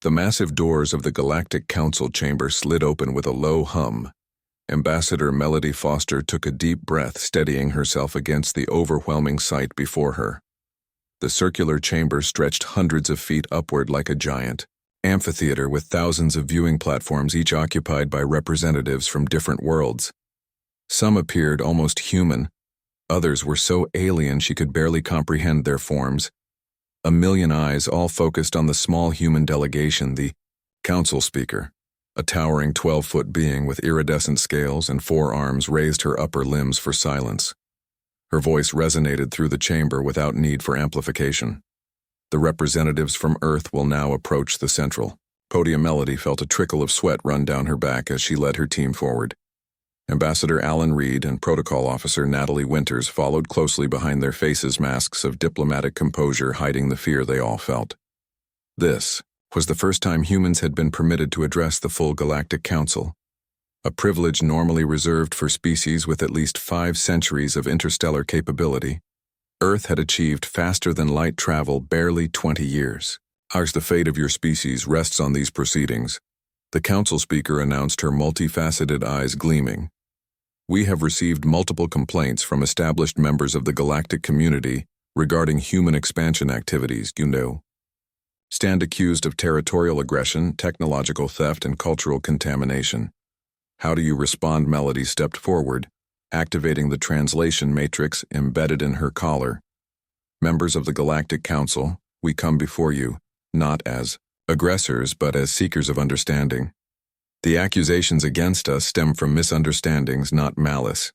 The massive doors of the Galactic Council chamber slid open with a low hum. Ambassador Melody Foster took a deep breath, steadying herself against the overwhelming sight before her. The circular chamber stretched hundreds of feet upward like a giant amphitheater with thousands of viewing platforms, each occupied by representatives from different worlds. Some appeared almost human, others were so alien she could barely comprehend their forms. A million eyes all focused on the small human delegation, the council speaker. A towering 12-foot being with iridescent scales and 4 arms raised her upper limbs for silence. Her voice resonated through the chamber without need for amplification. The representatives from Earth will now approach the central podium. Melody felt a trickle of sweat run down her back as she led her team forward. Ambassador Alan Reed and Protocol Officer Natalie Winters followed closely behind, their faces masks of diplomatic composure hiding the fear they all felt. This was the first time humans had been permitted to address the full Galactic Council, a privilege normally reserved for species with at least 5 centuries of interstellar capability. Earth had achieved faster-than-light travel barely 20 years. The fate of your species rests on these proceedings, the council speaker announced, her multifaceted eyes gleaming. We have received multiple complaints from established members of the galactic community regarding human expansion activities, stand accused of territorial aggression, technological theft, and cultural contamination. How do you respond? Melody stepped forward, activating the translation matrix embedded in her collar. Members of the Galactic Council, we come before you, not as aggressors but as seekers of understanding. The accusations against us stem from misunderstandings, not malice.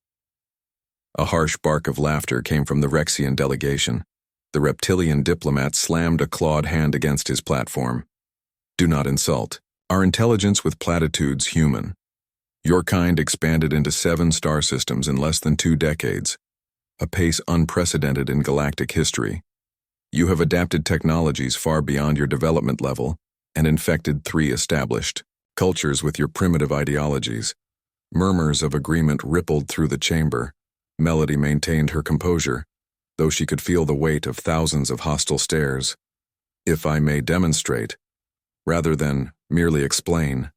A harsh bark of laughter came from the Rexian delegation. The reptilian diplomat slammed a clawed hand against his platform. Do not insult our intelligence with platitudes, human. Your kind expanded into 7 star systems in less than 2 decades, a pace unprecedented in galactic history. You have adapted technologies far beyond your development level and infected 3 established cultures with your primitive ideologies. Murmurs of agreement rippled through the chamber. Melody maintained her composure, though she could feel the weight of thousands of hostile stares. If I may demonstrate, rather than merely explain,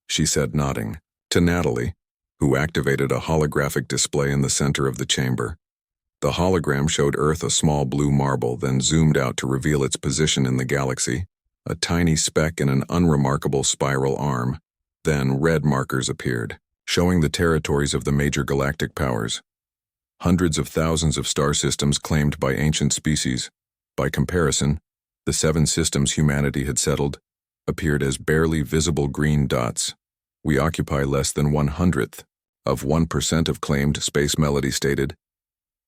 she said, nodding to Natalie, who activated a holographic display in the center of the chamber. The hologram showed Earth a small blue marble, then zoomed out to reveal its position in the galaxy, a tiny speck in an unremarkable spiral arm. Then red markers appeared, showing the territories of the major galactic powers. Hundreds of thousands of star systems claimed by ancient species. By comparison, the 7 systems humanity had settled appeared as barely visible green dots. We occupy less than 1/100th of 1% of claimed space, Melody stated,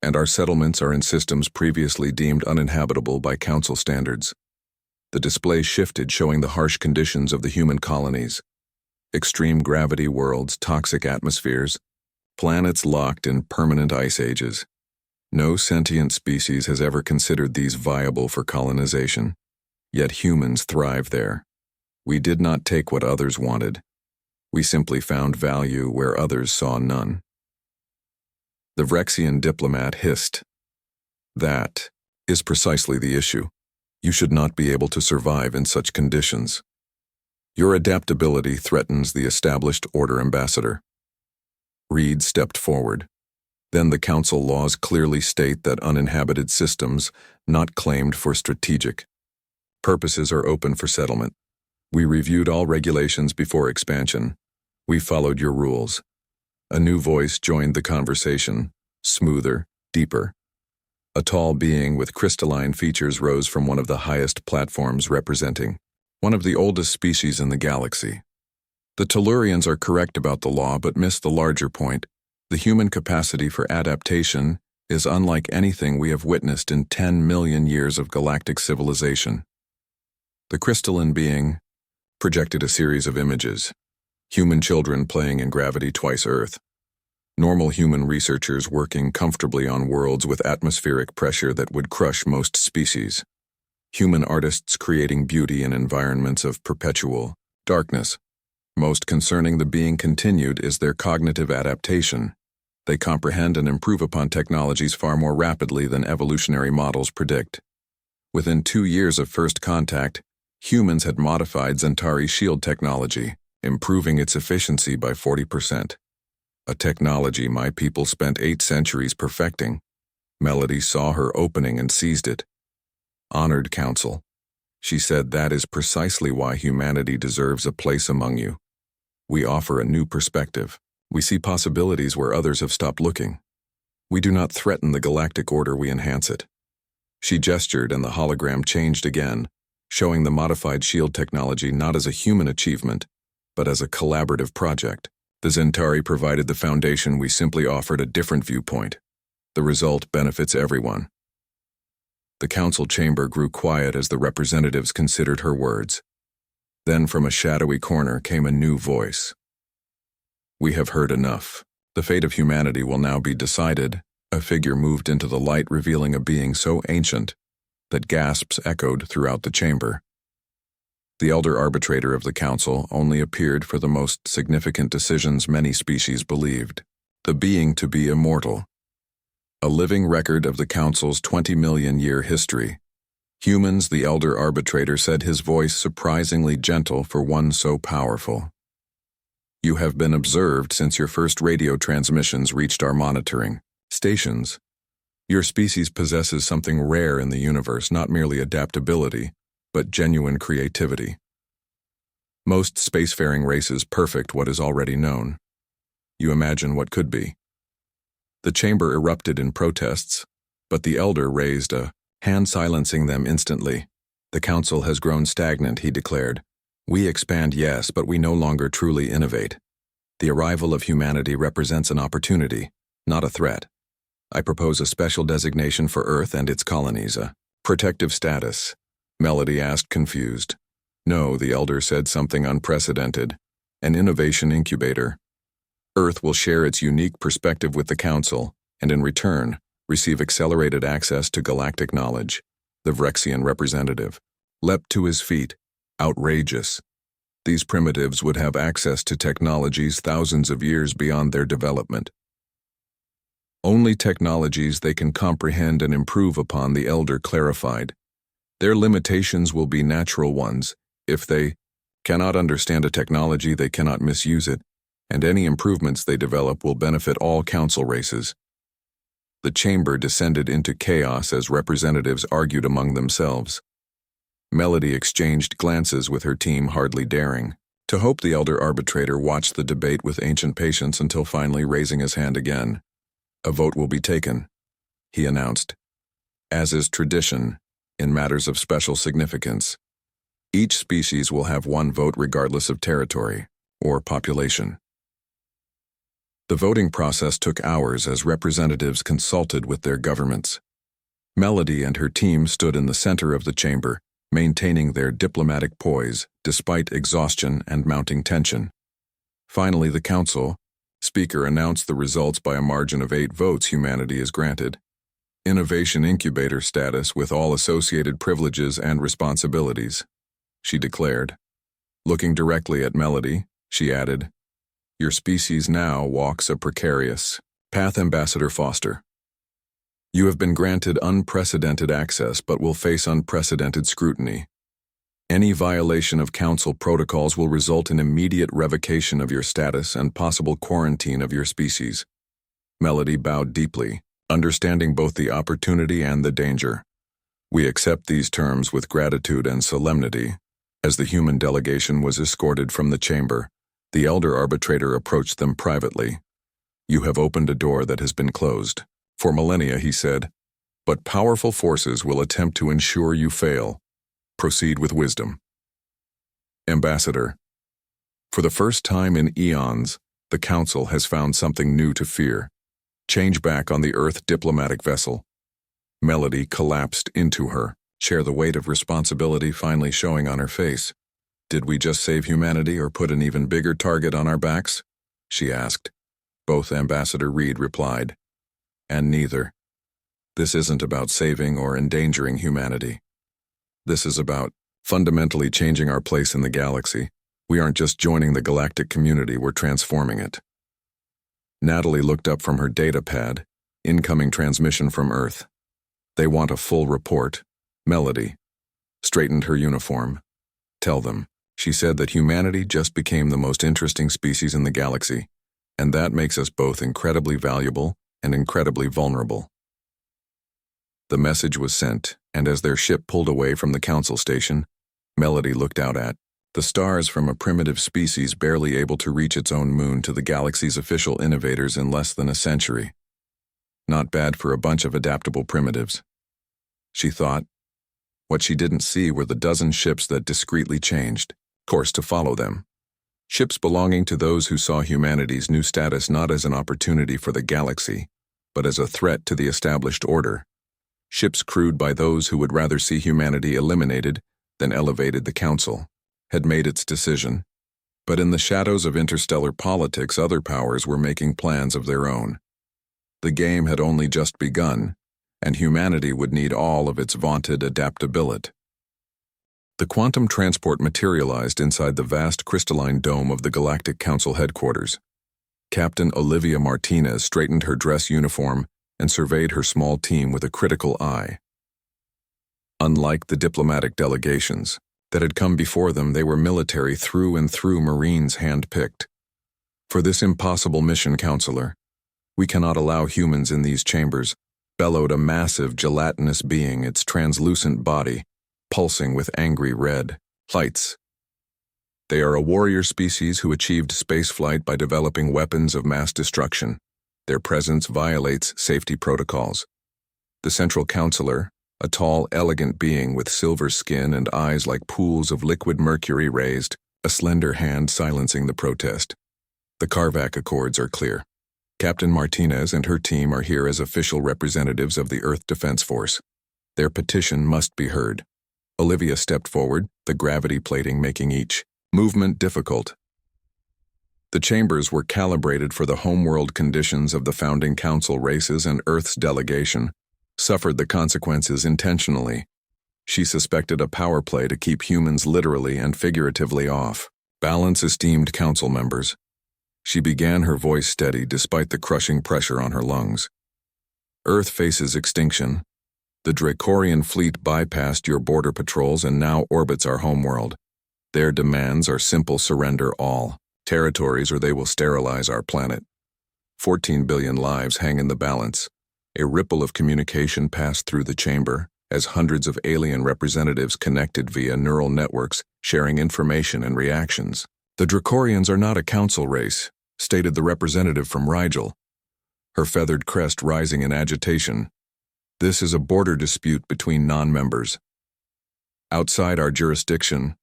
and our settlements are in systems previously deemed uninhabitable by council standards. The display shifted, showing the harsh conditions of the human colonies. Extreme gravity worlds, toxic atmospheres, planets locked in permanent ice ages. No sentient species has ever considered these viable for colonization, yet humans thrive there. We did not take what others wanted. We simply found value where others saw none. The Rexian diplomat hissed. That is precisely the issue. You should not be able to survive in such conditions. Your adaptability threatens the established order, Ambassador. Reed stepped forward. Then the council laws clearly state that uninhabited systems, not claimed for strategic purposes, are open for settlement. We reviewed all regulations before expansion. We followed your rules. A new voice joined the conversation, smoother, deeper. A tall being with crystalline features rose from one of the highest platforms, representing one of the oldest species in the galaxy. The Tellurians are correct about the law but miss the larger point. The human capacity for adaptation is unlike anything we have witnessed in 10 million years of galactic civilization. The crystalline being projected a series of images. Human children playing in gravity twice Earth. Normal human researchers working comfortably on worlds with atmospheric pressure that would crush most species. Human artists creating beauty in environments of perpetual darkness. Most concerning, the being continued, is their cognitive adaptation. They comprehend and improve upon technologies far more rapidly than evolutionary models predict. Within 2 years of first contact, Humans had modified Zentari's shield technology, improving its efficiency by 40%. A technology my people spent 8 centuries perfecting. Melody saw her opening and seized it. Honored Council, she said, that is precisely why humanity deserves a place among you. We offer a new perspective. We see possibilities where others have stopped looking. We do not threaten the galactic order, we enhance it. She gestured and the hologram changed again, showing the modified shield technology not as a human achievement, but as a collaborative project. The Zentari provided the foundation, we simply offered a different viewpoint. The result benefits everyone. The council chamber grew quiet as the representatives considered her words. Then from a shadowy corner came a new voice. We have heard enough. The fate of humanity will now be decided. A figure moved into the light, revealing a being so ancient that gasps echoed throughout the chamber. The elder arbitrator of the council only appeared for the most significant decisions many species believed. The being to be immortal. A living record of the council's 20-million-year history. Humans, the elder arbitrator said, his voice surprisingly gentle for one so powerful. You have been observed since your first radio transmissions reached our monitoring stations. Your species possesses something rare in the universe, not merely adaptability, but genuine creativity. Most spacefaring races perfect what is already known. You imagine what could be. The chamber erupted in protests, but the elder raised a hand, silencing them instantly. The council has grown stagnant, he declared. We expand, yes, but we no longer truly innovate. The arrival of humanity represents an opportunity, not a threat. I propose a special designation for Earth and its colonies, a protective status. Melody asked, confused. No, the elder said, something unprecedented. An innovation incubator. Earth will share its unique perspective with the council, and in return, receive accelerated access to galactic knowledge. The Vrexian representative leapt to his feet. Outrageous. These primitives would have access to technologies thousands of years beyond their development. Only technologies they can comprehend and improve upon, the elder clarified. Their limitations will be natural ones. If they cannot understand a technology, they cannot misuse it, and any improvements they develop will benefit all council races. The chamber descended into chaos as representatives argued among themselves. Melody exchanged glances with her team, hardly daring to hope. The elder arbitrator watched the debate with ancient patience until finally raising his hand again. A vote will be taken, he announced. As is tradition, in matters of special significance, each species will have one vote regardless of territory or population. The voting process took hours as representatives consulted with their governments. Melody and her team stood in the center of the chamber, maintaining their diplomatic poise despite exhaustion and mounting tension. Finally, the council speaker announced the results. By a margin of 8 votes, humanity is granted innovation incubator status with all associated privileges and responsibilities, she declared. Looking directly at Melody, she added, your species now walks a precarious path. Ambassador Foster, you have been granted unprecedented access but will face unprecedented scrutiny. Any violation of council protocols will result in immediate revocation of your status and possible quarantine of your species. Melody bowed deeply, understanding both the opportunity and the danger. We accept these terms with gratitude and solemnity. As the human delegation was escorted from the chamber, the elder arbitrator approached them privately. You have opened a door that has been closed for millennia, he said, but powerful forces will attempt to ensure you fail. Proceed with wisdom. Ambassador, for the first time in eons, the council has found something new to fear. Change back on the Earth diplomatic vessel. Melody collapsed into her, share the weight of responsibility finally showing on her face. Did we just save humanity or put an even bigger target on our backs? She asked. Both, Ambassador Reed replied. And neither. This isn't about saving or endangering humanity. This is about fundamentally changing our place in the galaxy. We aren't just joining the galactic community, we're transforming it. Natalie looked up from her data pad. Incoming transmission from Earth. They want a full report. Melody straightened her uniform. Tell them. She said that humanity just became the most interesting species in the galaxy, and that makes us both incredibly valuable and incredibly vulnerable. The message was sent, and as their ship pulled away from the council station, Melody looked out at the stars from a primitive species barely able to reach its own moon to the galaxy's official innovators in less than a century. Not bad for a bunch of adaptable primitives. She thought. What she didn't see were the dozen ships that discreetly changed course to follow them. Ships belonging to those who saw humanity's new status not as an opportunity for the galaxy, but as a threat to the established order. Ships crewed by those who would rather see humanity eliminated than elevated. The council had made its decision, but in the shadows of interstellar politics, other powers were making plans of their own. The game had only just begun, and humanity would need all of its vaunted adaptability. The quantum transport materialized inside the vast crystalline dome of the Galactic Council headquarters. Captain Olivia Martinez straightened her dress uniform and surveyed her small team with a critical eye. Unlike the diplomatic delegations that had come before them, they were military through and through, Marines hand-picked. For this impossible mission, Counselor, we cannot allow humans in these chambers, bellowed a massive gelatinous being, its translucent body pulsing with angry red lights. They are a warrior species who achieved spaceflight by developing weapons of mass destruction. Their presence violates safety protocols. The central counselor, a tall, elegant being with silver skin and eyes like pools of liquid mercury, raised a slender hand, silencing the protest. The Karvak Accords are clear. Captain Martinez and her team are here as official representatives of the Earth Defense Force. Their petition must be heard. Olivia stepped forward, the gravity plating making each movement difficult. The chambers were calibrated for the homeworld conditions of the founding council races, and Earth's delegation suffered the consequences intentionally. She suspected a power play to keep humans literally and figuratively off balance. Esteemed council members, she began, her voice steady despite the crushing pressure on her lungs. Earth faces extinction. The Dracorian fleet bypassed your border patrols and now orbits our homeworld. Their demands are simple: surrender all territories or they will sterilize our planet. 14 billion lives hang in the balance. A ripple of communication passed through the chamber as hundreds of alien representatives connected via neural networks, sharing information and reactions. The Dracorians are not a council race, stated the representative from Rigel, her feathered crest rising in agitation. This is a border dispute between non-members. Outside our jurisdiction,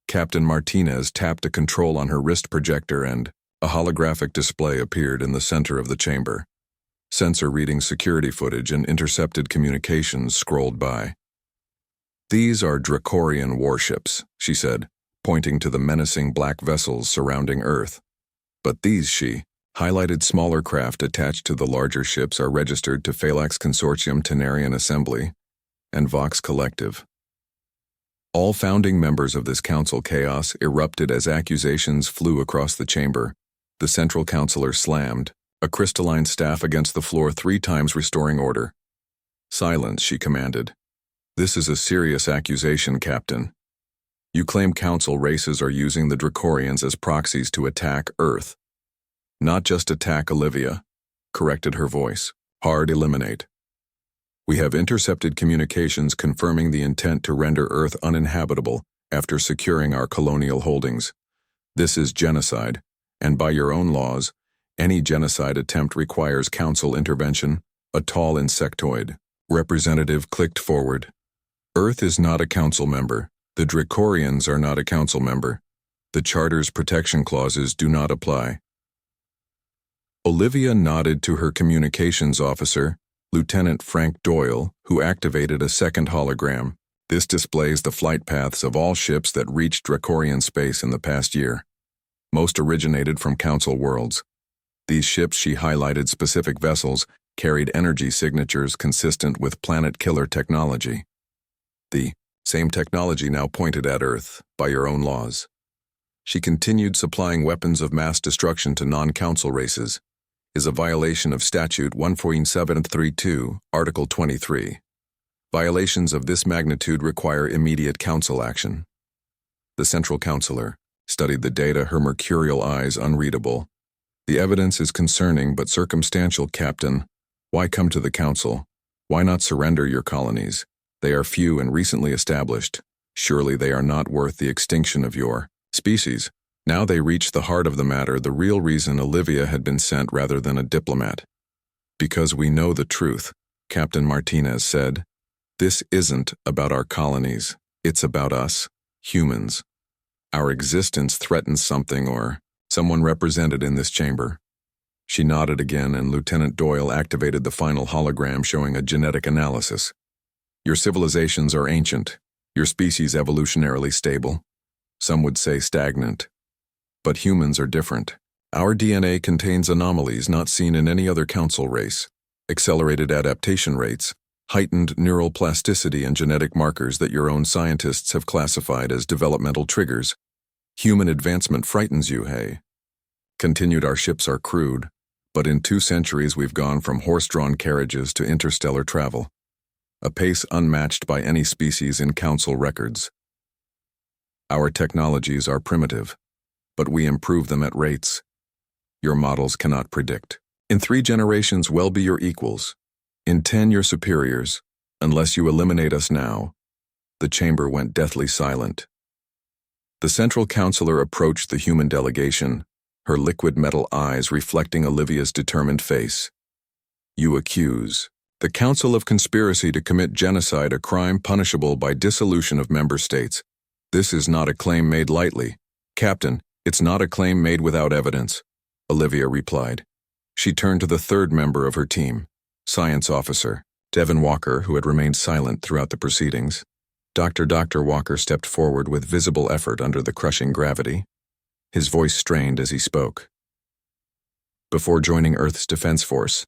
Captain Martinez tapped a control on her wrist projector and a holographic display appeared in the center of the chamber. Sensor reading security footage and intercepted communications scrolled by. These are Dracorian warships, she said, pointing to the menacing black vessels surrounding Earth. But these, she highlighted smaller craft attached to the larger ships, are registered to Phalanx Consortium, Tenarian Assembly, and Vox Collective. All founding members of this council. Chaos erupted as accusations flew across the chamber. The central counselor slammed a crystalline staff against the floor 3 times, restoring order. Silence, she commanded. This is a serious accusation, Captain. You claim council races are using the Dracorians as proxies to attack Earth. Not just attack, Olivia corrected her voice. Hard eliminate. We have intercepted communications confirming the intent to render Earth uninhabitable after securing our colonial holdings. This is genocide, and by your own laws, any genocide attempt requires council intervention. A tall insectoid representative clicked forward. Earth is not a council member. The Dracorians are not a council member. The Charter's protection clauses do not apply. Olivia nodded to her communications officer, Lieutenant Frank Doyle, who activated a second hologram. This displays the flight paths of all ships that reached Dracorian space in the past year. Most originated from council worlds. These ships, she highlighted specific vessels, carried energy signatures consistent with planet-killer technology. The same technology now pointed at Earth by your own laws. She continued, supplying weapons of mass destruction to non-council races is a violation of Statute 14732, Article 23. Violations of this magnitude require immediate council action. The central counselor studied the data, her mercurial eyes unreadable. The evidence is concerning but circumstantial, Captain. Why come to the council? Why not surrender your colonies? They are few and recently established. Surely they are not worth the extinction of your species. Now they reach the heart of the matter, the real reason Olivia had been sent rather than a diplomat. Because we know the truth, Captain Martinez said. This isn't about our colonies. It's about us, humans. Our existence threatens something or someone represented in this chamber. She nodded again, and Lieutenant Doyle activated the final hologram showing a genetic analysis. Your civilizations are ancient, your species evolutionarily stable. Some would say stagnant. But humans are different. Our DNA contains anomalies not seen in any other council race. Accelerated adaptation rates, heightened neural plasticity, and genetic markers that your own scientists have classified as developmental triggers. Human advancement frightens you, hey? Continued, our ships are crude, but in 2 centuries we've gone from horse-drawn carriages to interstellar travel, a pace unmatched by any species in council records. Our technologies are primitive, but we improve them at rates your models cannot predict. In 3 generations we'll be your equals. In 10 your superiors, unless you eliminate us now. The chamber went deathly silent. The central counselor approached the human delegation, her liquid metal eyes reflecting Olivia's determined face. You accuse the Council of conspiracy to commit genocide, a crime punishable by dissolution of member states. This is not a claim made lightly. Captain, it's not a claim made without evidence, Olivia replied. She turned to the 3rd member of her team, Science Officer Devin Walker, who had remained silent throughout the proceedings. Dr. Walker stepped forward with visible effort under the crushing gravity. His voice strained as he spoke. Before joining Earth's Defense Force,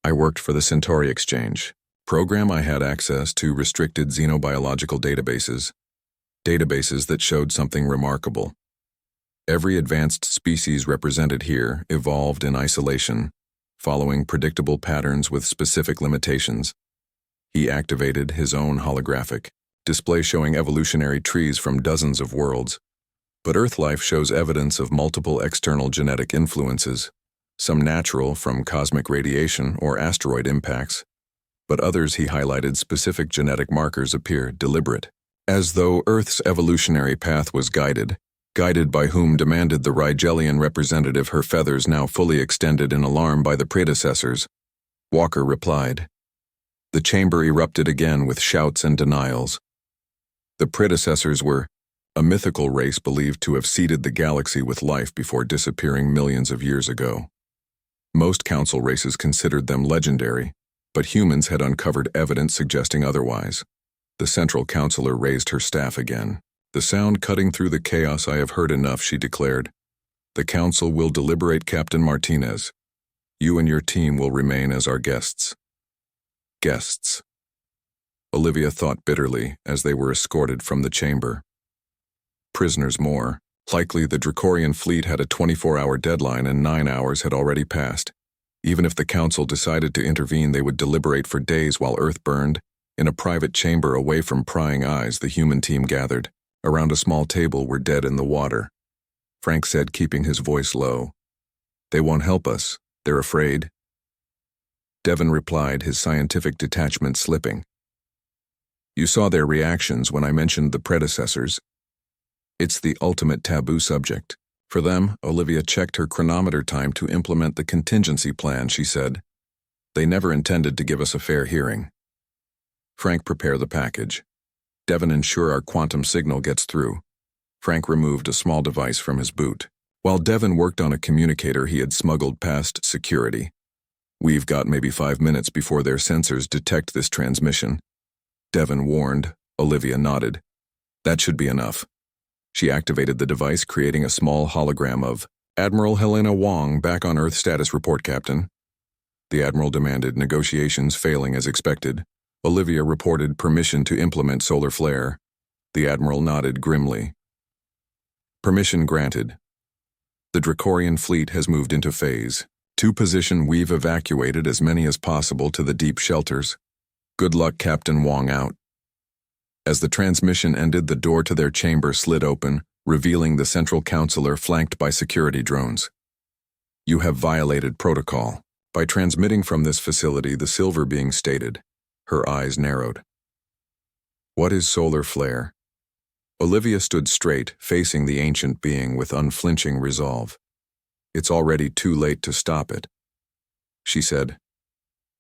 I worked for the Centauri Exchange program. I had access to restricted xenobiological databases that showed something remarkable. Every advanced species represented here evolved in isolation, following predictable patterns with specific limitations. He activated his own holographic display showing evolutionary trees from dozens of worlds. But Earth life shows evidence of multiple external genetic influences, some natural from cosmic radiation or asteroid impacts, but others he highlighted specific genetic markers appear deliberate, as though Earth's evolutionary path was guided by whom, demanded the Rigelian representative, her feathers now fully extended in alarm by the predecessors. Walker replied. The chamber erupted again with shouts and denials. The predecessors were a mythical race believed to have seeded the galaxy with life before disappearing millions of years ago. Most council races considered them legendary, but humans had uncovered evidence suggesting otherwise. The central counselor raised her staff again. The sound cutting through the chaos. I have heard enough, she declared. The council will deliberate, Captain Martinez. You and your team will remain as our guests. Guests. Olivia thought bitterly as they were escorted from the chamber. Prisoners more. Likely the Dracorian fleet had a 24-hour deadline and 9 hours had already passed. Even if the council decided to intervene, they would deliberate for days while Earth burned. In a private chamber away from prying eyes, the human team gathered. Around a small table were dead in the water. Frank said, keeping his voice low. They won't help us. They're afraid. Devin replied, his scientific detachment slipping. You saw their reactions when I mentioned the predecessors. It's the ultimate taboo subject. For them, Olivia checked her chronometer time to implement the contingency plan, she said. They never intended to give us a fair hearing. Frank, prepare the package. Devin, ensure our quantum signal gets through. Frank removed a small device from his boot. While Devin worked on a communicator he had smuggled past security. We've got maybe 5 minutes before their sensors detect this transmission. Devin warned. Olivia nodded. That should be enough. She activated the device, creating a small hologram of Admiral Helena Wong back on Earth. Status report, Captain. The Admiral demanded, negotiations failing as expected. Olivia reported permission to implement solar flare. The Admiral nodded grimly. Permission granted. The Dracorian fleet has moved into phase 2 position. We've evacuated as many as possible to the deep shelters. Good luck, Captain Wong out. As the transmission ended, the door to their chamber slid open, revealing the central counselor flanked by security drones. "You have violated protocol by transmitting from this facility," the silver being stated. Her eyes narrowed. "What is solar flare?" Olivia stood straight, facing the ancient being with unflinching resolve. "It's already too late to stop it," she said.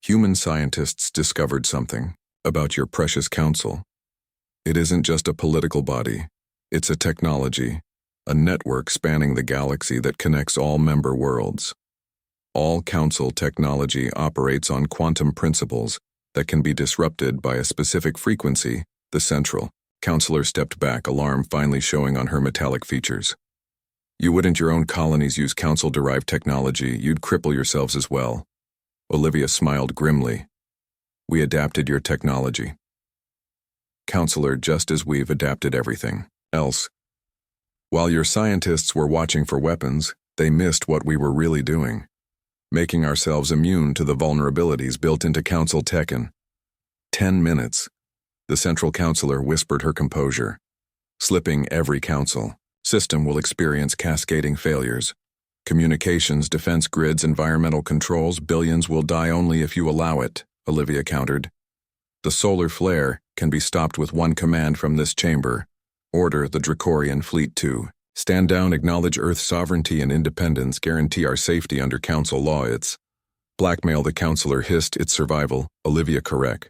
"Human scientists discovered something about your precious council. It isn't just a political body. It's a technology, a network spanning the galaxy that connects all member worlds. All council technology operates on quantum principles that can be disrupted by a specific frequency." The central counselor stepped back, alarm finally showing on her metallic features. "You wouldn't your own colonies use council-derived technology, you'd cripple yourselves as well." Olivia smiled grimly. "We adapted your technology, Counselor, just as we've adapted everything else. While your scientists were watching for weapons, they missed what we were really doing, making ourselves immune to the vulnerabilities built into Council tech in 10 minutes. The central counselor whispered her composure. "Slipping every council system will experience cascading failures. Communications, defense grids, environmental controls, billions will die only if you allow it," Olivia countered. "The solar flare can be stopped with one command from this chamber. Order the Dracorian fleet to stand down, acknowledge Earth's sovereignty and independence, guarantee our safety under council law. It's blackmail," the counselor hissed. "It's survival." Olivia correct.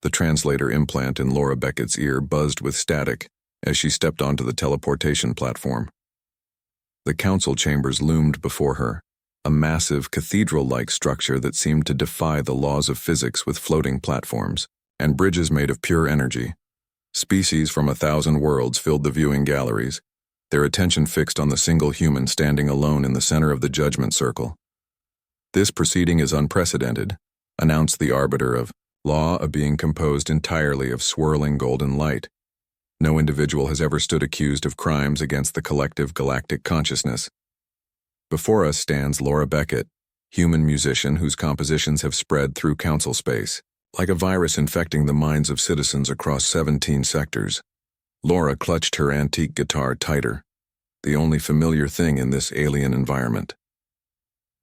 The translator implant in Laura Beckett's ear buzzed with static as she stepped onto the teleportation platform. The council chambers loomed before her, a massive cathedral-like structure that seemed to defy the laws of physics, with floating platforms and bridges made of pure energy. Species from 1,000 worlds filled the viewing galleries, their attention fixed on the single human standing alone in the center of the judgment circle. "This proceeding is unprecedented," announced the arbiter of law, a being composed entirely of swirling golden light. "No individual has ever stood accused of crimes against the collective galactic consciousness. Before us stands Laura Beckett, human musician whose compositions have spread through council space, like a virus infecting the minds of citizens across 17 sectors." Laura clutched her antique guitar tighter, the only familiar thing in this alien environment.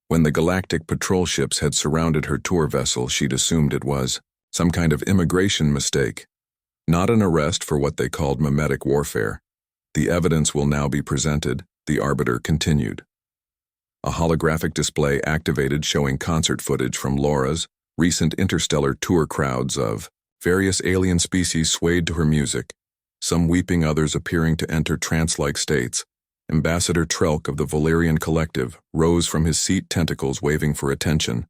When the galactic patrol ships had surrounded her tour vessel, she'd assumed it was some kind of immigration mistake, not an arrest for what they called mimetic warfare. "The evidence will now be presented," the arbiter continued. A holographic display activated showing concert footage from Laura's recent interstellar tour. Crowds of various alien species swayed to her music, some weeping, others appearing to enter trance-like states. Ambassador Trelk of the Valerian Collective rose from his seat, tentacles waving for attention.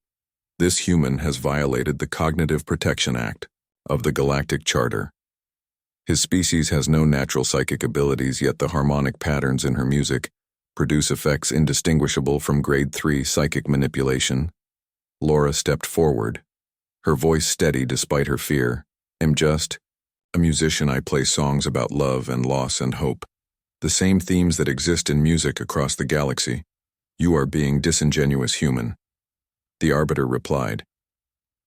"This human has violated the Cognitive Protection Act of the Galactic Charter. His species has no natural psychic abilities, yet the harmonic patterns in her music produce effects indistinguishable from grade 3 psychic manipulation." Laura stepped forward, her voice steady despite her fear. "I'm just a musician. I play songs about love and loss and hope, the same themes that exist in music across the galaxy. You are being disingenuous, human." The arbiter replied.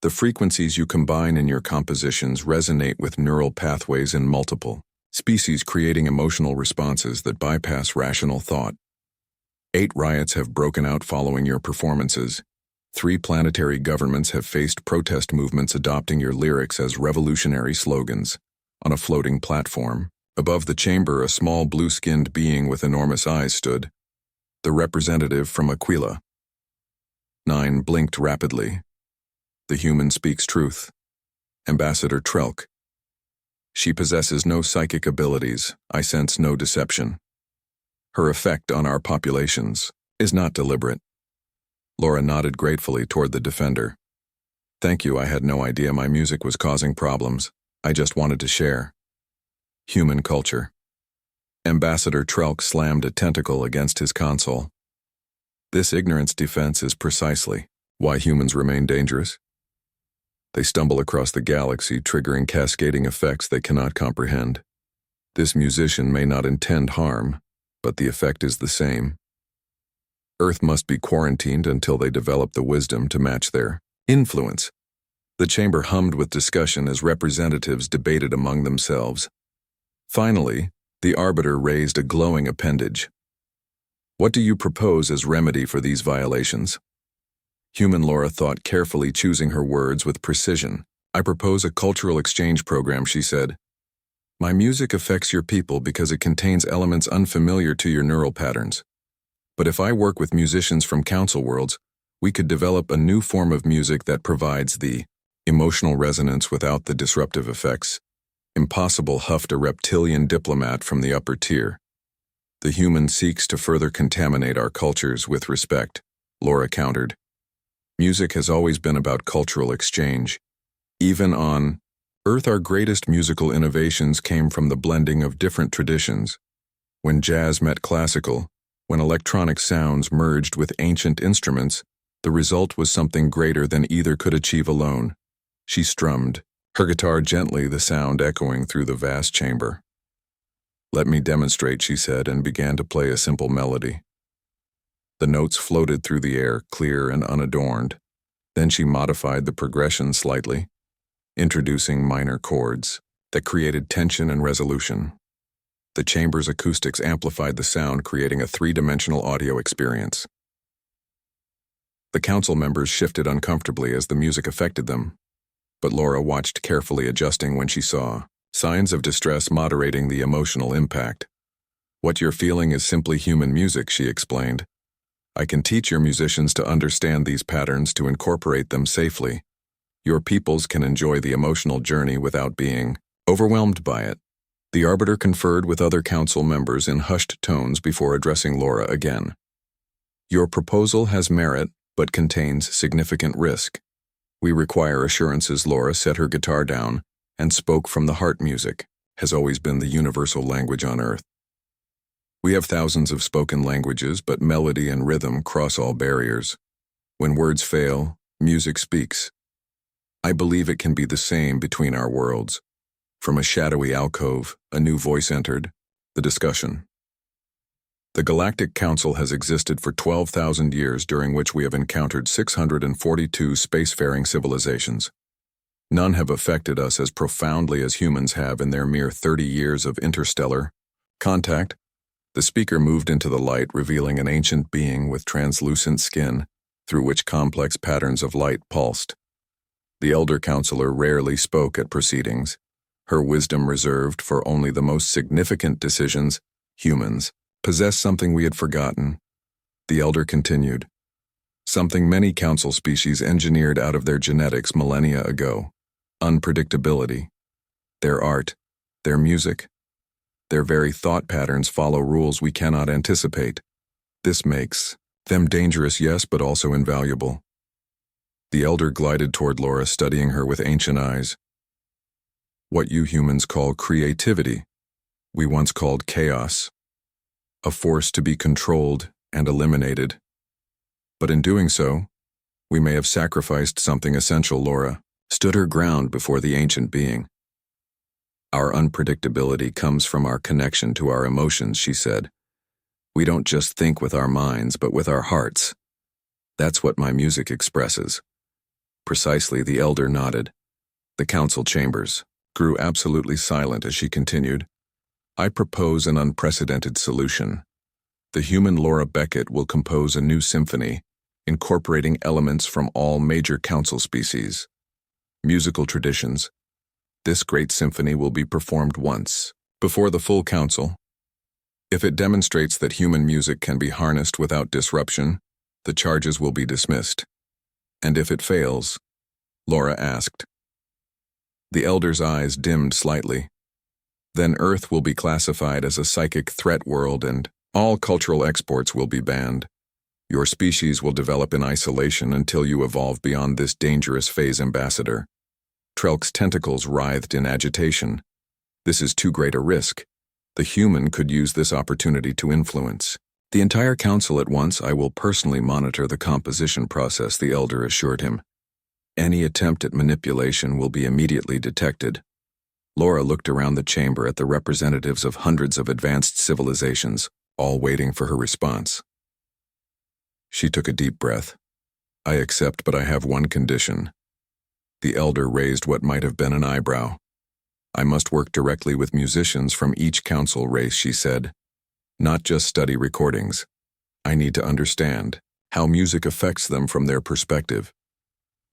"The frequencies you combine in your compositions resonate with neural pathways in multiple species, creating emotional responses that bypass rational thought. 8 riots have broken out following your performances. 3 planetary governments have faced protest movements adopting your lyrics as revolutionary slogans." On a floating platform above the chamber, a small blue-skinned being with enormous eyes stood, the representative from Aquila. 9 blinked rapidly. "The human speaks truth. Ambassador Trelk. She possesses no psychic abilities. I sense no deception. Her effect on our populations is not deliberate." Laura nodded gratefully toward the defender. "Thank you. I had no idea my music was causing problems. I just wanted to share human culture." Ambassador Trelk slammed a tentacle against his console. "This ignorance defense is precisely why humans remain dangerous. They stumble across the galaxy, triggering cascading effects they cannot comprehend. This musician may not intend harm, but the effect is the same. Earth must be quarantined until they develop the wisdom to match their influence." The chamber hummed with discussion as representatives debated among themselves. Finally, The arbiter raised a glowing appendage. What do you propose as remedy for these violations? Human Laura thought carefully, choosing her words with precision. I propose a cultural exchange program, she said. My music affects your people because it contains elements unfamiliar to your neural patterns. But if I work with musicians from council worlds, we could develop a new form of music that provides the emotional resonance without the disruptive effects. Impossible, huffed a reptilian diplomat from the upper tier. The human seeks to further contaminate our cultures with respect, Laura countered. Music has always been about cultural exchange. Even on Earth, our greatest musical innovations came from the blending of different traditions. When jazz met classical, when electronic sounds merged with ancient instruments, the result was something greater than either could achieve alone. She strummed, her guitar gently, the sound echoing through the vast chamber. Let me demonstrate, she said, and began to play a simple melody. The notes floated through the air, clear and unadorned. Then she modified the progression slightly, introducing minor chords that created tension and resolution. The chamber's acoustics amplified the sound, creating a three-dimensional audio experience. The council members shifted uncomfortably as the music affected them, but Laura watched carefully, adjusting when she saw signs of distress, moderating the emotional impact. What you're feeling is simply human music, she explained. I can teach your musicians to understand these patterns, to incorporate them safely. Your peoples can enjoy the emotional journey without being overwhelmed by it. The arbiter conferred with other council members in hushed tones before addressing Laura again. Your proposal has merit, but contains significant risk. We require assurances. Laura set her guitar down and spoke from the heart. Music has always been the universal language on Earth. We have thousands of spoken languages, but melody and rhythm cross all barriers. When words fail, music speaks. I believe it can be the same between our worlds. From a shadowy alcove, a new voice entered the discussion. The Galactic Council has existed for 12,000 years, during which we have encountered 642 spacefaring civilizations. None have affected us as profoundly as humans have in their mere 30 years of interstellar contact. The speaker moved into the light, revealing an ancient being with translucent skin, through which complex patterns of light pulsed. The elder counselor rarely spoke at proceedings, her wisdom reserved for only the most significant decisions. Humans possess something we had forgotten. The elder continued. Something many council species engineered out of their genetics millennia ago. Unpredictability. Their art, their music, their very thought patterns follow rules we cannot anticipate. This makes them dangerous, yes, but also invaluable. The elder glided toward Laura, studying her with ancient eyes. What you humans call creativity, we once called chaos. A force to be controlled and eliminated. But in doing so, we may have sacrificed something essential. Laura stood her ground before the ancient being. Our unpredictability comes from our connection to our emotions, she said. We don't just think with our minds, but with our hearts. That's what my music expresses. Precisely, the elder nodded. The council chambers grew absolutely silent as she continued. I propose an unprecedented solution. The human Laura Beckett will compose a new symphony, incorporating elements from all major council species. Musical traditions. This great symphony will be performed once, before the full council. If it demonstrates that human music can be harnessed without disruption, the charges will be dismissed. And if it fails? Laura asked. The elder's eyes dimmed slightly. Then Earth will be classified as a psychic threat world and all cultural exports will be banned. Your species will develop in isolation until you evolve beyond this dangerous phase. Ambassador Trelk's tentacles writhed in agitation. This is too great a risk. The human could use this opportunity to influence the entire council at once. I will personally monitor the composition process, the elder assured him. Any attempt at manipulation will be immediately detected. Laura looked around the chamber at the representatives of hundreds of advanced civilizations, all waiting for her response. She took a deep breath. I accept, but I have one condition. The elder raised what might have been an eyebrow. I must work directly with musicians from each council race, she said. Not just study recordings. I need to understand how music affects them from their perspective.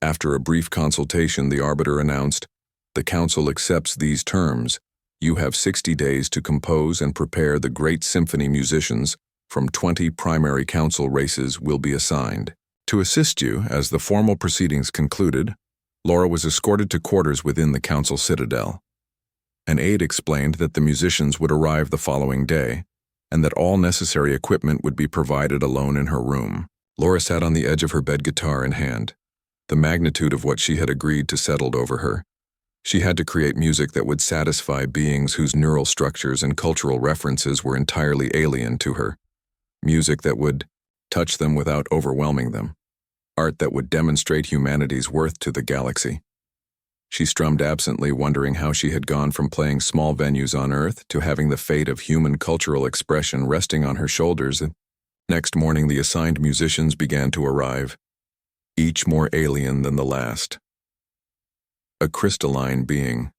After a brief consultation, the arbiter announced, "The council accepts these terms. You have 60 days to compose and prepare the great symphony musicians from 20 primary council races will be assigned. To assist you, as the formal proceedings concluded, Laura was escorted to quarters within the council citadel. An aide explained that the musicians would arrive the following day, and that all necessary equipment would be provided alone in her room. Laura sat on the edge of her bed, guitar in hand. The magnitude of what she had agreed to settled over her. She had to create music that would satisfy beings whose neural structures and cultural references were entirely alien to her. Music that would touch them without overwhelming them. Art that would demonstrate humanity's worth to the galaxy. She strummed absently, wondering how she had gone from playing small venues on Earth to having the fate of human cultural expression resting on her shoulders. Next morning, the assigned musicians began to arrive, each more alien than the last. A crystalline being,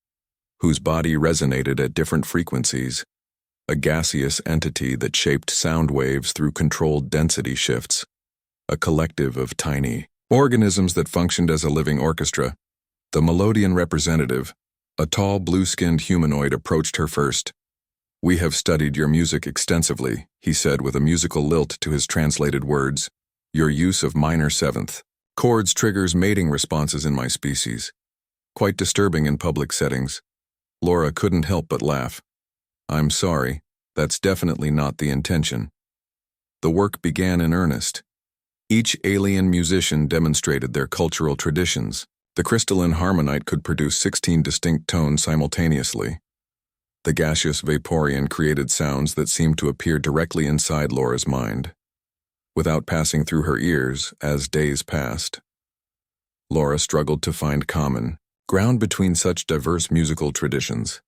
whose body resonated at different frequencies, a gaseous entity that shaped sound waves through controlled density shifts, a collective of tiny organisms that functioned as a living orchestra. The Melodian representative, a tall blue-skinned humanoid, approached her first. "We have studied your music extensively," he said with a musical lilt to his translated words. "Your use of minor seventh chords triggers mating responses in my species. Quite disturbing in public settings." Laura couldn't help but laugh. "I'm sorry, that's definitely not the intention." The work began in earnest. Each alien musician demonstrated their cultural traditions. The crystalline harmonite could produce 16 distinct tones simultaneously. The gaseous Vaporeon created sounds that seemed to appear directly inside Laura's mind, without passing through her ears. As days passed, Laura struggled to find common ground between such diverse musical traditions.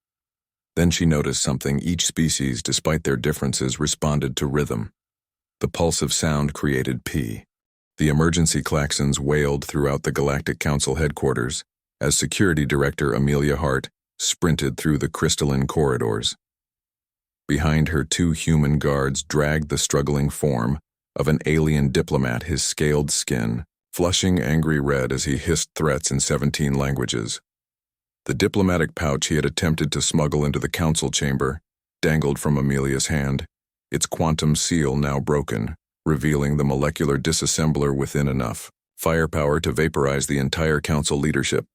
Then she noticed something. Each species, despite their differences, responded to rhythm. The pulse of sound created P. The emergency klaxons wailed throughout the Galactic Council headquarters as Security Director Amelia Hart sprinted through the crystalline corridors. Behind her, 2 human guards dragged the struggling form of an alien diplomat, his scaled skin flushing angry red as he hissed threats in 17 languages. The diplomatic pouch he had attempted to smuggle into the council chamber dangled from Amelia's hand, its quantum seal now broken, revealing the molecular disassembler within enough firepower to vaporize the entire council leadership.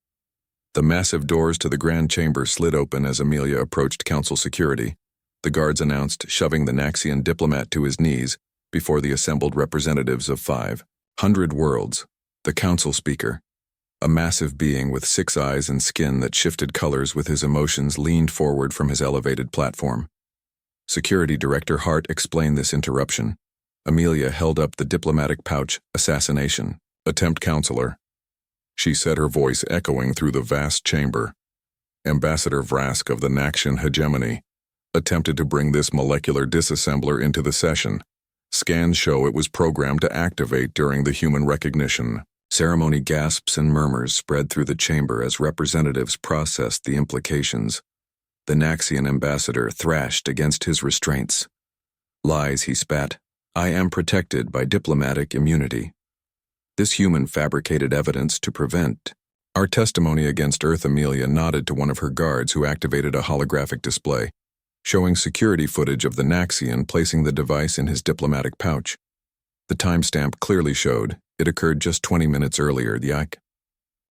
The massive doors to the grand chamber slid open as Amelia approached council security. The guards announced, shoving the Naxian diplomat to his knees before the assembled representatives of 500 worlds. The council speaker, a massive being with 6 eyes and skin that shifted colors with his emotions, leaned forward from his elevated platform. Security Director Hart explained this interruption. Amelia held up the diplomatic pouch. "Assassination attempt, Counselor," she said, her voice echoing through the vast chamber. "Ambassador Vrask of the Naxian hegemony attempted to bring this molecular disassembler into the session. Scans show it was programmed to activate during the human recognition ceremony." Gasps and murmurs spread through the chamber as representatives processed the implications. The Naxian ambassador thrashed against his restraints. "Lies," he spat. "I am protected by diplomatic immunity. This human fabricated evidence to prevent our testimony against Earth." Amelia nodded to one of her guards who activated a holographic display, showing security footage of the Naxian placing the device in his diplomatic pouch. The timestamp clearly showed it occurred just 20 minutes earlier. The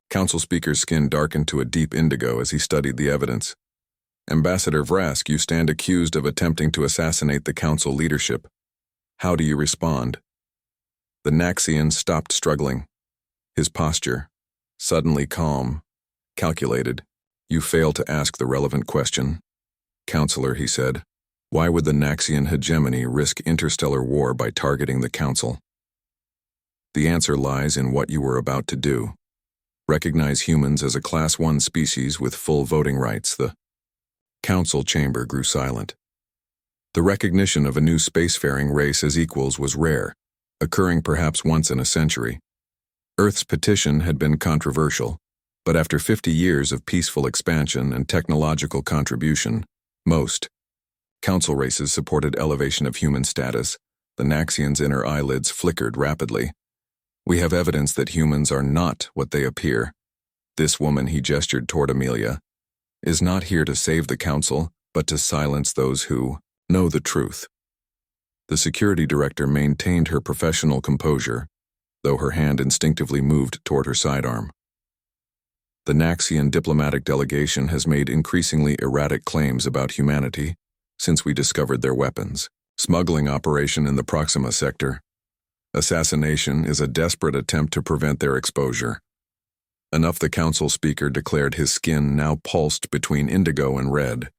council speaker's skin darkened to a deep indigo as he studied the evidence. "Ambassador Vrask, you stand accused of attempting to assassinate the council leadership. How do you respond?" The Naxian stopped struggling, his posture suddenly calm, calculated. "You fail to ask the relevant question, Counselor," he said. "Why would the Naxian hegemony risk interstellar war by targeting the council? The answer lies in what you were about to do. Recognize humans as a Class 1 species with full voting rights." The council chamber grew silent. The recognition of a new spacefaring race as equals was rare, occurring perhaps once in a century. Earth's petition had been controversial, But after 50 years of peaceful expansion and technological contribution, most council races supported elevation of human status. The Naxians' inner eyelids flickered rapidly. We have evidence that humans are not what they appear. This woman, he gestured toward Amelia, is not here to save the council, but to silence those who know the truth. The security director maintained her professional composure, though her hand instinctively moved toward her sidearm. The Naxian diplomatic delegation has made increasingly erratic claims about humanity since we discovered their weapons. Smuggling operation in the Proxima sector. Assassination is a desperate attempt to prevent their exposure. Enough, the council speaker declared. His skin now pulsed between indigo and red,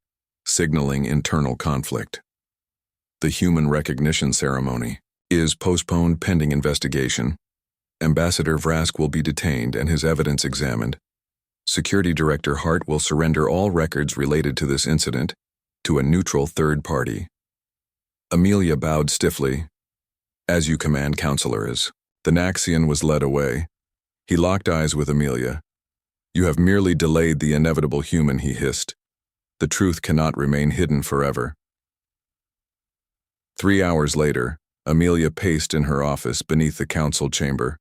signaling internal conflict. The human recognition ceremony is postponed pending investigation. Ambassador Vrask will be detained and his evidence examined. Security Director Hart will surrender all records related to this incident to a neutral third party. Amelia bowed stiffly. As you command, Counselors. The Naxian was led away. He locked eyes with Amelia. You have merely delayed the inevitable, human, he hissed. The truth cannot remain hidden forever. 3 hours later, Amelia paced in her office beneath the council chamber.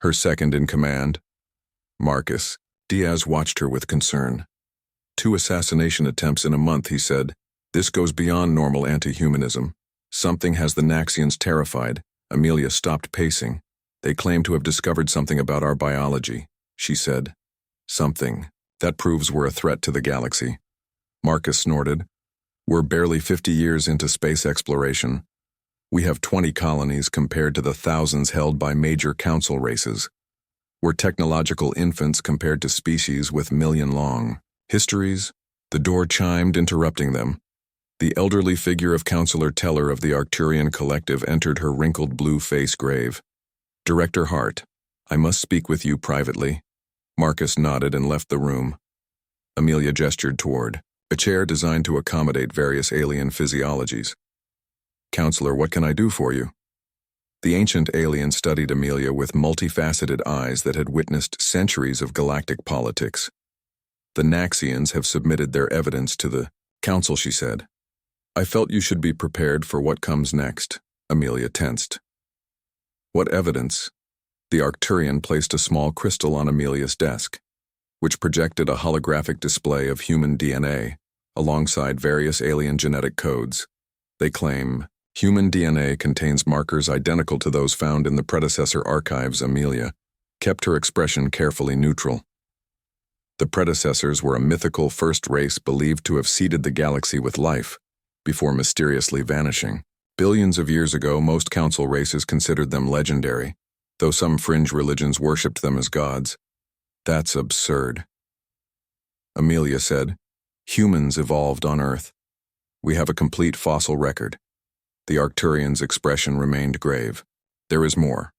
Her second in command, Marcus Diaz, watched her with concern. 2 assassination attempts in a month, he said. This goes beyond normal anti-humanism. Something has the Naxians terrified. Amelia stopped pacing. They claim to have discovered something about our biology, she said. Something that proves we're a threat to the galaxy. Marcus snorted. We're barely 50 years into space exploration. We have 20 colonies compared to the thousands held by major council races. We're technological infants compared to species with million-long histories. The door chimed, interrupting them. The elderly figure of Counselor Teller of the Arcturian Collective entered her wrinkled blue face grave. Director Hart, I must speak with you privately. Marcus nodded and left the room. Amelia gestured toward a chair designed to accommodate various alien physiologies. Counselor, what can I do for you? The ancient alien studied Amelia with multifaceted eyes that had witnessed centuries of galactic politics. The Naxians have submitted their evidence to the council, she said. I felt you should be prepared for what comes next. Amelia tensed. What evidence? The Arcturian placed a small crystal on Amelia's desk, which projected a holographic display of human DNA, alongside various alien genetic codes. They claim human DNA contains markers identical to those found in the predecessor archives. Amelia kept her expression carefully neutral. The predecessors were a mythical first race believed to have seeded the galaxy with life, before mysteriously vanishing. Billions of years ago, most council races considered them legendary, though some fringe religions worshipped them as gods. That's absurd. Amelia said, humans evolved on Earth. We have a complete fossil record. The Arcturians' expression remained grave. There is more.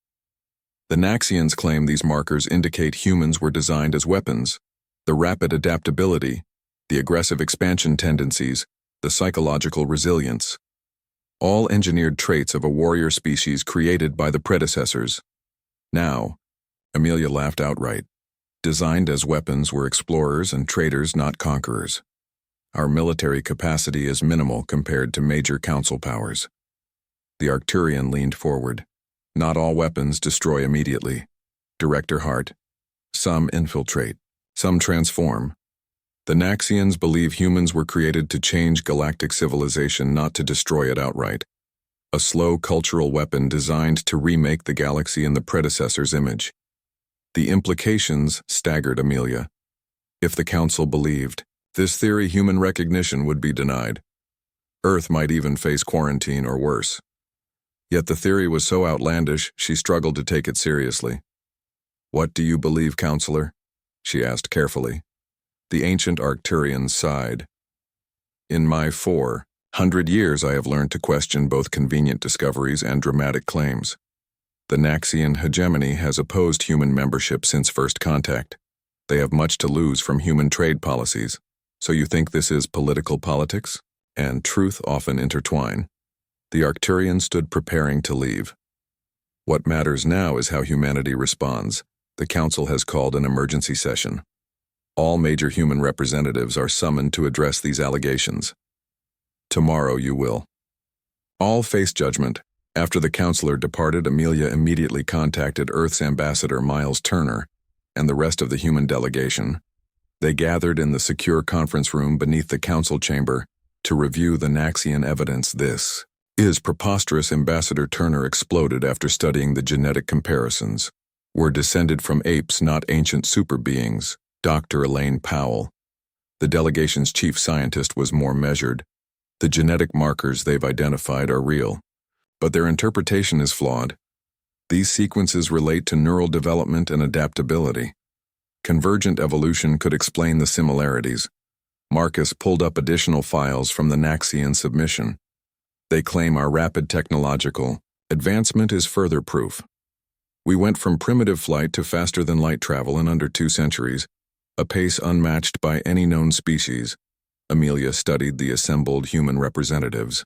The Naxians claim these markers indicate humans were designed as weapons. The rapid adaptability, the aggressive expansion tendencies, the psychological resilience. All engineered traits of a warrior species created by the predecessors. Now, Amelia laughed outright. Designed as weapons, we're explorers and traders, not conquerors. Our military capacity is minimal compared to major council powers. The Arcturian leaned forward. Not all weapons destroy immediately. Director Hart. Some infiltrate. Some transform. The Naxians believe humans were created to change galactic civilization, not to destroy it outright. A slow cultural weapon designed to remake the galaxy in the predecessor's image. The implications staggered Amelia. If the council believed this theory, human recognition would be denied. Earth might even face quarantine or worse. Yet the theory was so outlandish, she struggled to take it seriously. What do you believe, Counselor? She asked carefully. The ancient Arcturian sighed. In my 400 years, I have learned to question both convenient discoveries and dramatic claims. The Naxian hegemony has opposed human membership since first contact. They have much to lose from human trade policies. So you think this is political politics? And truth often intertwine. The Arcturian stood preparing to leave. What matters now is how humanity responds. The Council has called an emergency session. All major human representatives are summoned to address these allegations. Tomorrow you will. All face judgment. After the counselor departed, Amelia immediately contacted Earth's ambassador Miles Turner and the rest of the human delegation. They gathered in the secure conference room beneath the council chamber to review the Naxian evidence. This is preposterous. Ambassador Turner exploded after studying the genetic comparisons. We're descended from apes, not ancient super beings. Dr. Elaine Powell, the delegation's chief scientist, was more measured. The genetic markers they've identified are real, but their interpretation is flawed. These sequences relate to neural development and adaptability. Convergent evolution could explain the similarities. Marcus pulled up additional files from the Naxian submission. They claim our rapid technological advancement is further proof. We went from primitive flight to faster-than-light travel in under 2 centuries, a pace unmatched by any known species. Amelia studied the assembled human representatives.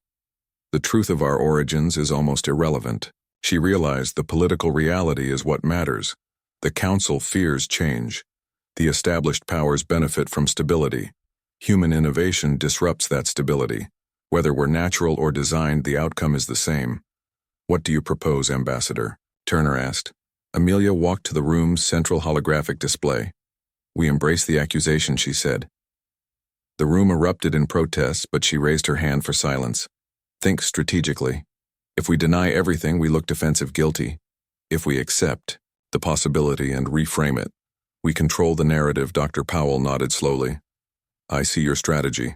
The truth of our origins is almost irrelevant. She realized the political reality is what matters. The council fears change. The established powers benefit from stability. Human innovation disrupts that stability. Whether we're natural or designed, the outcome is the same. What do you propose, Ambassador? Turner asked. Amelia walked to the room's central holographic display. We embrace the accusation, she said. The room erupted in protests, but she raised her hand for silence. Think strategically. If we deny everything, we look defensive, guilty. If we accept the possibility and reframe it, we control the narrative. Dr. Powell nodded slowly. I see your strategy.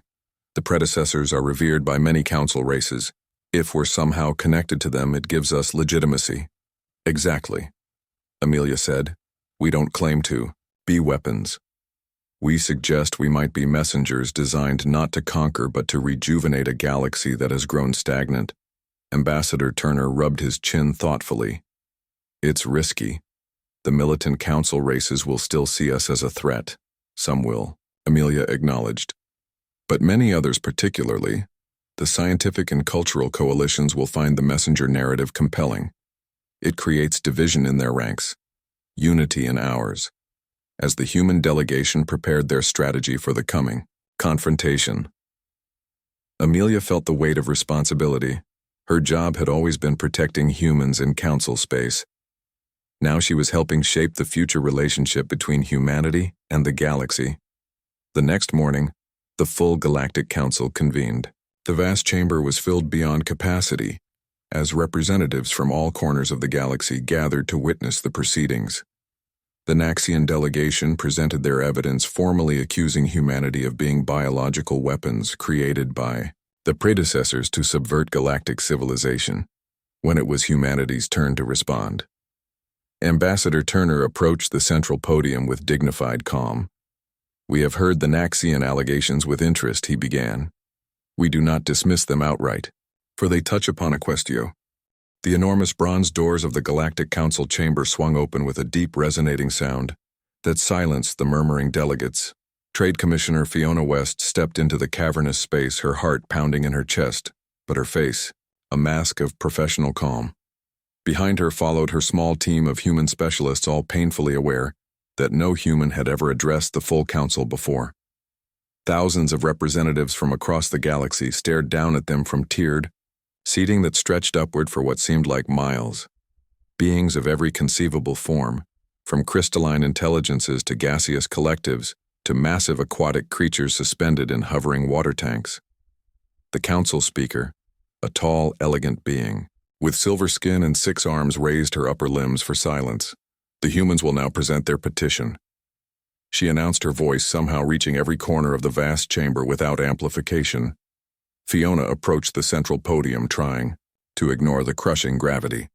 The predecessors are revered by many council races. If we're somehow connected to them, it gives us legitimacy. Exactly. Amelia said. We don't claim to be weapons. We suggest we might be messengers designed not to conquer but to rejuvenate a galaxy that has grown stagnant. Ambassador Turner rubbed his chin thoughtfully. It's risky. The militant council races will still see us as a threat. Some will, Amelia acknowledged. But many others, particularly the scientific and cultural coalitions, will find the messenger narrative compelling. It creates division in their ranks, unity in ours. As the human delegation prepared their strategy for the coming confrontation, Amelia felt the weight of responsibility. Her job had always been protecting humans in council space. Now she was helping shape the future relationship between humanity and the galaxy. The next morning, the full Galactic Council convened. The vast chamber was filled beyond capacity, as representatives from all corners of the galaxy gathered to witness the proceedings. The Naxian delegation presented their evidence, formally accusing humanity of being biological weapons created by the predecessors to subvert galactic civilization. When it was humanity's turn to respond, Ambassador Turner approached the central podium with dignified calm. We have heard the Naxian allegations with interest, he began. We do not dismiss them outright, for they touch upon a question. The enormous bronze doors of the Galactic Council chamber swung open with a deep resonating sound that silenced the murmuring delegates. Trade Commissioner Fiona West stepped into the cavernous space, her heart pounding in her chest, but her face, a mask of professional calm. Behind her followed her small team of human specialists, all painfully aware that no human had ever addressed the full council before. Thousands of representatives from across the galaxy stared down at them from tiered seating that stretched upward for what seemed like miles. Beings of every conceivable form, from crystalline intelligences to gaseous collectives to massive aquatic creatures suspended in hovering water tanks. The council speaker, a tall, elegant being, with silver skin and 6 arms, raised her upper limbs for silence. The humans will now present their petition. She announced, her voice somehow reaching every corner of the vast chamber without amplification. Fiona approached the central podium, trying to ignore the crushing gravity.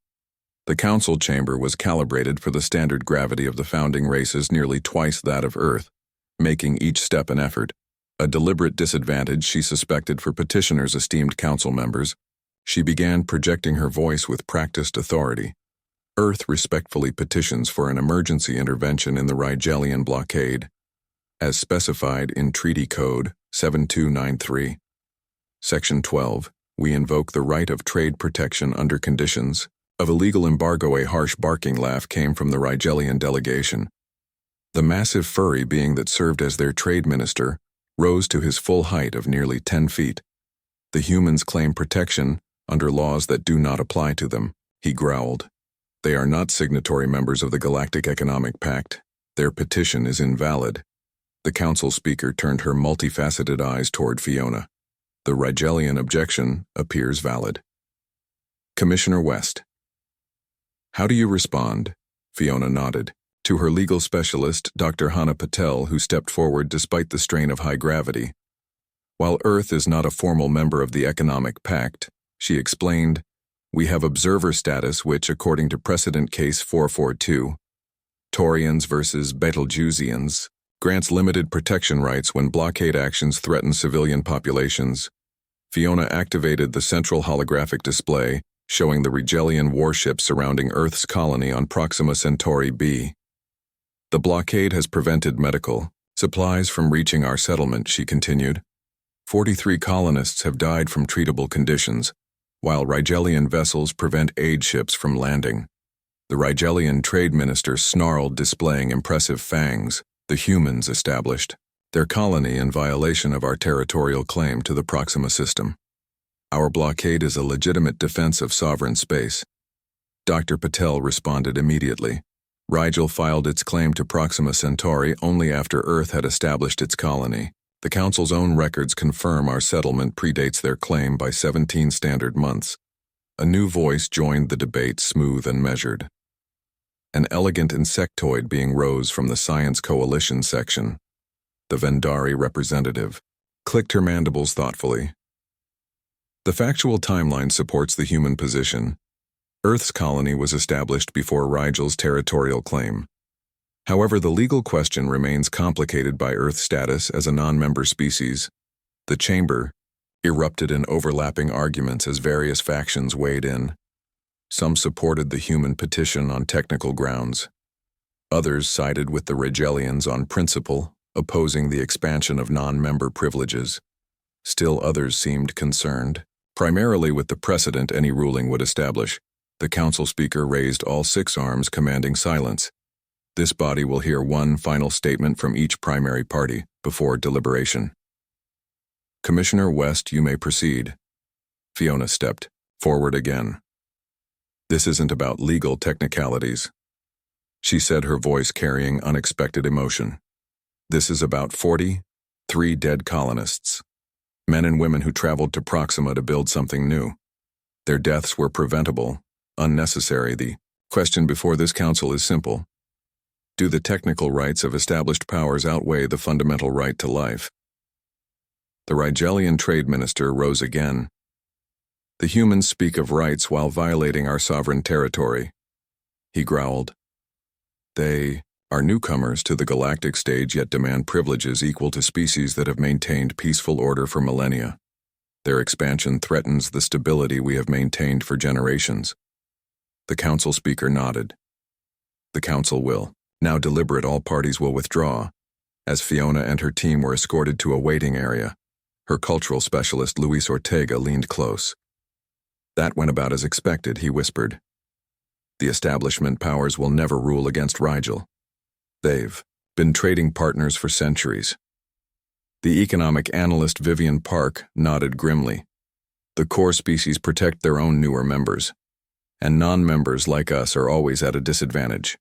The council chamber was calibrated for the standard gravity of the founding races, nearly twice that of Earth, making each step an effort, a deliberate disadvantage she suspected for petitioners, esteemed council members. She began, projecting her voice with practiced authority. Earth respectfully petitions for an emergency intervention in the Rigelian blockade, as specified in Treaty Code 7293. Section 12, we invoke the right of trade protection under conditions of illegal embargo. A harsh barking laugh came from the Rigelian delegation. The massive furry being that served as their trade minister rose to his full height of nearly 10 feet. The humans claim protection under laws that do not apply to them, he growled. They are not signatory members of the Galactic Economic Pact. Their petition is invalid. The council speaker turned her multifaceted eyes toward Fiona. The Rigelian objection appears valid. Commissioner West. How do you respond? Fiona nodded. To her legal specialist, Dr. Hana Patel, who stepped forward despite the strain of high gravity. While Earth is not a formal member of the Economic Pact, she explained, we have observer status which, according to precedent case 442, Taurians versus Betelgeusians, grants limited protection rights when blockade actions threaten civilian populations. Fiona activated the central holographic display, showing the Rigelian warship surrounding Earth's colony on Proxima Centauri b. The blockade has prevented medical supplies from reaching our settlement, she continued. 43 colonists have died from treatable conditions, while Rigelian vessels prevent aid ships from landing. The Rigelian trade minister snarled, displaying impressive fangs. The humans established their colony in violation of our territorial claim to the Proxima system. Our blockade is a legitimate defense of sovereign space. Dr. Patel responded immediately. Rigel filed its claim to Proxima Centauri only after Earth had established its colony. The Council's own records confirm our settlement predates their claim by 17 standard months. A new voice joined the debate, smooth and measured. An elegant insectoid being rose from the Science Coalition section. The Vendari representative clicked her mandibles thoughtfully. The factual timeline supports the human position. Earth's colony was established before Rigel's territorial claim. However, the legal question remains complicated by Earth status as a non-member species. The chamber erupted in overlapping arguments as various factions weighed in. Some supported the human petition on technical grounds. Others sided with the Rigelians on principle, opposing the expansion of non-member privileges. Still others seemed concerned, primarily with the precedent any ruling would establish. The council speaker raised all 6 arms, commanding silence. This body will hear one final statement from each primary party before deliberation. Commissioner West, you may proceed. Fiona stepped forward again. This isn't about legal technicalities, she said, her voice carrying unexpected emotion. This is about 43 dead colonists, men and women who traveled to Proxima to build something new. Their deaths were preventable, unnecessary. The question before this council is simple. Do the technical rights of established powers outweigh the fundamental right to life? The Rigelian trade minister rose again. The humans speak of rights while violating our sovereign territory, he growled. They are newcomers to the galactic stage, yet demand privileges equal to species that have maintained peaceful order for millennia. Their expansion threatens the stability we have maintained for generations. The council speaker nodded. The council will now deliberate. All parties will withdraw, as Fiona and her team were escorted to a waiting area. Her cultural specialist, Luis Ortega, leaned close. That went about as expected, he whispered. The establishment powers will never rule against Rigel. They've been trading partners for centuries. The economic analyst Vivian Park nodded grimly. The core species protect their own newer members, and non-members like us are always at a disadvantage.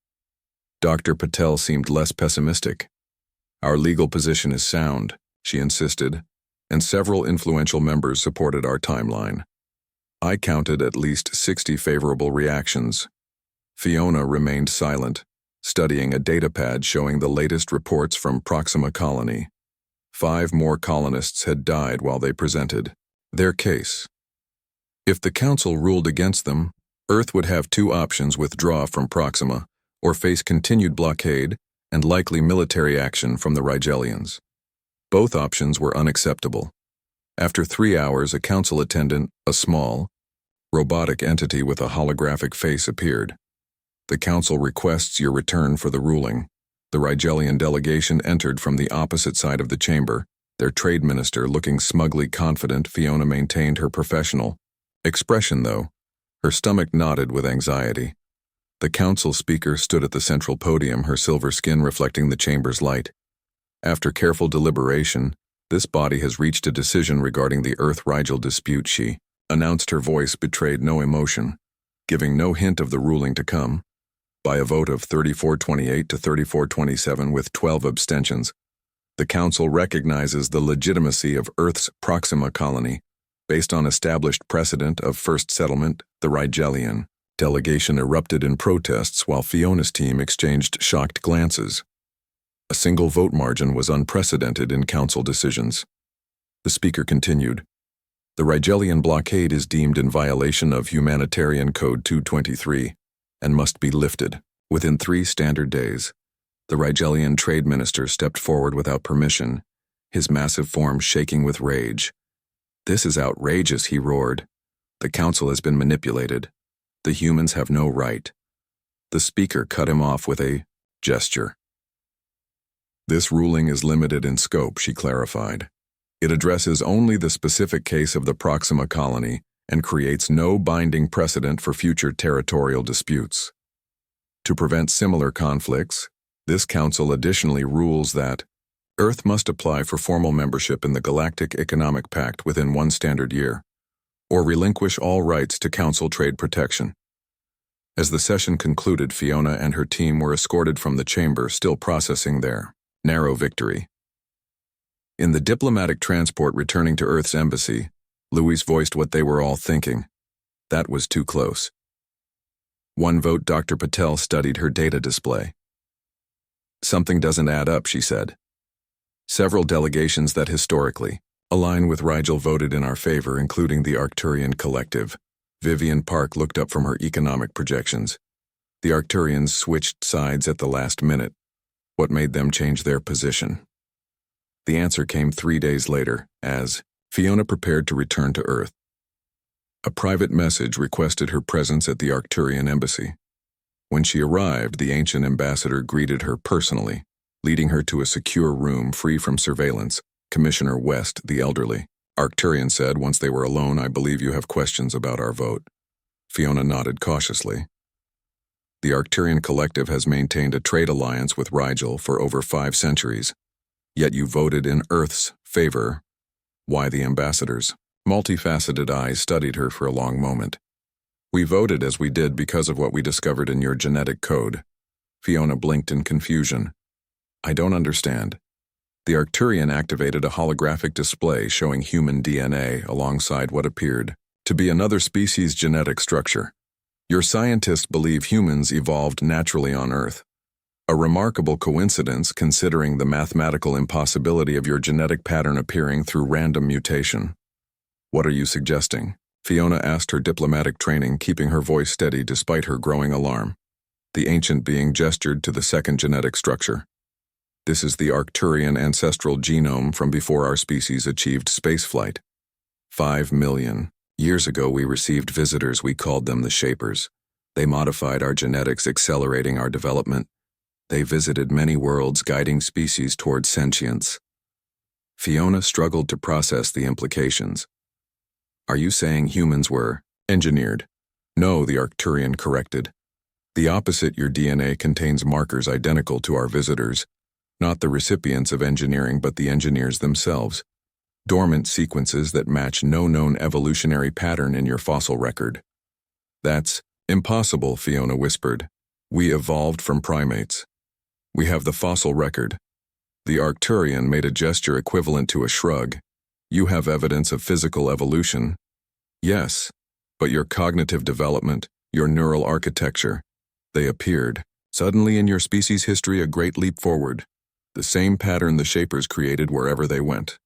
Dr. Patel seemed less pessimistic. Our legal position is sound, she insisted, and several influential members supported our timeline. I counted at least 60 favorable reactions. Fiona remained silent, studying a datapad showing the latest reports from Proxima Colony. 5 more colonists had died while they presented their case. If the council ruled against them, Earth would have 2 options: withdraw from Proxima or face continued blockade and likely military action from the Rigelians. Both options were unacceptable. After 3 hours, a council attendant, a small, robotic entity with a holographic face, appeared. The council requests your return for the ruling. The Rigelian delegation entered from the opposite side of the chamber, their trade minister looking smugly confident. Fiona maintained her professional expression, though. Her stomach knotted with anxiety. The council speaker stood at the central podium, her silver skin reflecting the chamber's light. After careful deliberation, this body has reached a decision regarding the Earth-Rigel dispute, she announced. Her voice betrayed no emotion, giving no hint of the ruling to come. By a vote of 34-28 to 34-27 with 12 abstentions, the Council recognizes the legitimacy of Earth's Proxima colony, based on established precedent of first settlement, the Rigelian. Delegation erupted in protests while Fiona's team exchanged shocked glances. A single vote margin was unprecedented in Council decisions. The speaker continued. The Rigelian blockade is deemed in violation of Humanitarian Code 223 and must be lifted. Within 3 standard days, the Rigelian trade minister stepped forward without permission, his massive form shaking with rage. "This is outrageous," he roared. "The council has been manipulated. The humans have no right." The speaker cut him off with a gesture. "This ruling is limited in scope," she clarified. "It addresses only the specific case of the Proxima colony and creates no binding precedent for future territorial disputes. To prevent similar conflicts, this council additionally rules that Earth must apply for formal membership in the Galactic Economic Pact within 1 standard year, or relinquish all rights to council trade protection." As the session concluded, Fiona and her team were escorted from the chamber, still processing their narrow victory. In the diplomatic transport returning to Earth's embassy, Louise voiced what they were all thinking. That was too close. One vote. Dr. Patel studied her data display. "Something doesn't add up," she said. "Several delegations that historically align with Rigel voted in our favor, including the Arcturian Collective." Vivian Park looked up from her economic projections. "The Arcturians switched sides at the last minute. What made them change their position?" The answer came 3 days later, as Fiona prepared to return to Earth. A private message requested her presence at the Arcturian embassy. When she arrived, the ancient ambassador greeted her personally, leading her to a secure room free from surveillance. Commissioner West, the elderly, Arcturian said once they were alone, "I believe you have questions about our vote." Fiona nodded cautiously. "The Arcturian Collective has maintained a trade alliance with Rigel for over 5 centuries, yet you voted in Earth's favor. Why the ambassadors?" Multifaceted eyes studied her for a long moment. "We voted as we did because of what we discovered in your genetic code." Fiona blinked in confusion. "I don't understand." The Arcturian activated a holographic display showing human DNA alongside what appeared to be another species' genetic structure. "Your scientists believe humans evolved naturally on Earth. A remarkable coincidence considering the mathematical impossibility of your genetic pattern appearing through random mutation." "What are you suggesting?" Fiona asked, her diplomatic training keeping her voice steady despite her growing alarm. The ancient being gestured to the second genetic structure. "This is the Arcturian ancestral genome from before our species achieved spaceflight. 5 million years ago we received visitors. We called them the Shapers. They modified our genetics, accelerating our development. They visited many worlds, guiding species toward sentience." Fiona struggled to process the implications. "Are you saying humans were engineered?" "No," the Arcturian corrected. "The opposite. Your DNA contains markers identical to our visitors. Not the recipients of engineering, but the engineers themselves. Dormant sequences that match no known evolutionary pattern in your fossil record." "That's impossible," Fiona whispered. "We evolved from primates. We have the fossil record." The Arcturian made a gesture equivalent to a shrug. "You have evidence of physical evolution." "Yes, but your cognitive development, your neural architecture, they appeared suddenly in your species' history, a great leap forward. The same pattern the Shapers created wherever they went."